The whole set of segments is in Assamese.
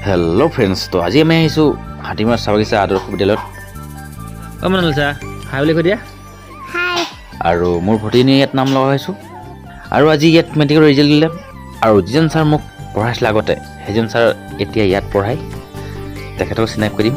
হেল্ল' ফ্ৰেণ্ডছ, তো আজি আমি আহিছোঁ হাতীমাৰ চাহ বাগিচা আদৰ্শ বিদ্যালয়ত। মনাল ছাৰ হাই বুলি কৈ দিয়া। আৰু মোৰ ভতিনী ইয়াত নাম লগাইছোঁ। আৰু আজি ইয়াত মেট্ৰিকৰ ৰিজাল্ট দিলে। আৰু যিজন ছাৰ মোক পঢ়াইছিলে আগতে, সেইজন ছাৰ এতিয়া ইয়াত পঢ়ায়। তেখেতক চিনাকি কৰি দিম।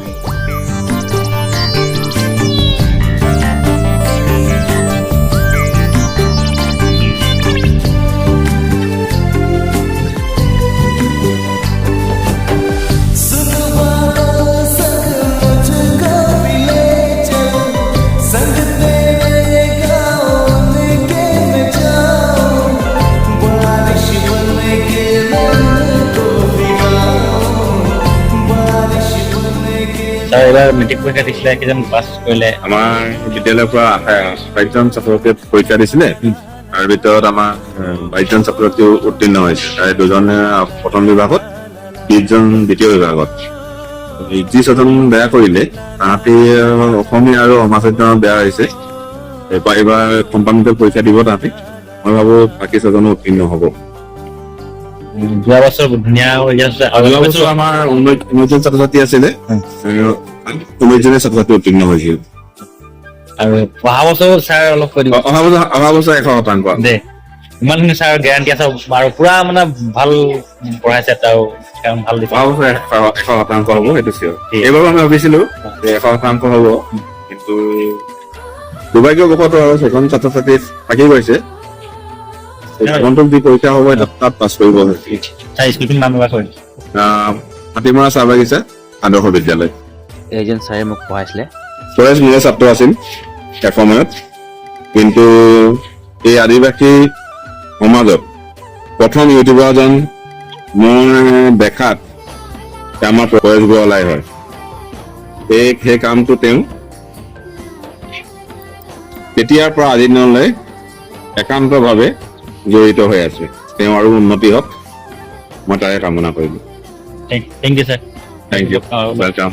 ছাৰ এইবাৰ মেট্ৰিক পৰীক্ষা দিছিলে, কেইজন পাছ কৰিলে? আমাৰ বিদ্যালয়ৰ পৰা 28জন ছাত্ৰ ছাত্ৰীয়ে পৰীক্ষা দিছিলে। তাৰ ভিতৰত আমাৰ 22জন ছাত্ৰ ছাত্ৰী উত্তীৰ্ণ হৈছে। তাৰে 2জনে প্ৰথম বিভাগত, 20জন দ্বিতীয় বিভাগত। যি 6জন বেয়া কৰিলে, তাহাঁতি অসমীয়া আৰু সমাজ অধ্যয়নত বেয়া হৈছে। এইবাৰ কম্পাৰ্টমেণ্টেল পৰীক্ষা দিব তাহাঁতি। মই ভাবো বাকী 6জনো উত্তীৰ্ণ হ'ব। যোৱা বছৰ ধুনীয়া যোৱা বছৰ আমাৰ 19জন ছাত্ৰ ছাত্ৰী আছিলে, 19জনে ছাত্ৰ ছাত্ৰী উত্তীৰ্ণ হৈছিল। আৰু অহা বছৰ ছাৰ অলপ কৈ দিব। অহা বছৰ 100% দে ইমানখিনি ছাৰ গেৰাণ্টি আছে আৰু পুৰা মানে ভাল পঢ়াইছে, আৰু ভাল দিছে। অহা বছৰ 100% হ'ব, সেইটো চিয়ৰ। এইবাৰো আমি ভাবিছিলো যে 100% হ'ব, কিন্তু দুৰ্ভাগ্যবশতঃ আৰু 6জন ছাত্ৰ ছাত্ৰী থাকি গৈছে। আগন্তুক যি পৰীক্ষা হ'ব তাত পাছ কৰিব। স্কুলখন নাম এবাৰ কৈ হাতীমৰা চাহ বাগিচা আদৰ্শ বিদ্যালয়। এইজন ছাৰে মোক পঢ়াইছিলে। সুৰেশ মোৰে ছাত্ৰ আছিল এসময়ত, কিন্তু এই আদিবাসী সমাজত প্ৰথম ইউটিউবাৰজন মোৰ দেখাত আমাৰ পৰেশ গোৱালাই হয়। সেই কামটো তেওঁ তেতিয়াৰ পৰা আজি দিনলৈ একান্তভাৱে জড়িত হৈ আছে। তেওঁ আৰু উন্নতি হওক, মই তাৰে কামনা কৰিলোঁ। Thank you sir. Thank you, welcome.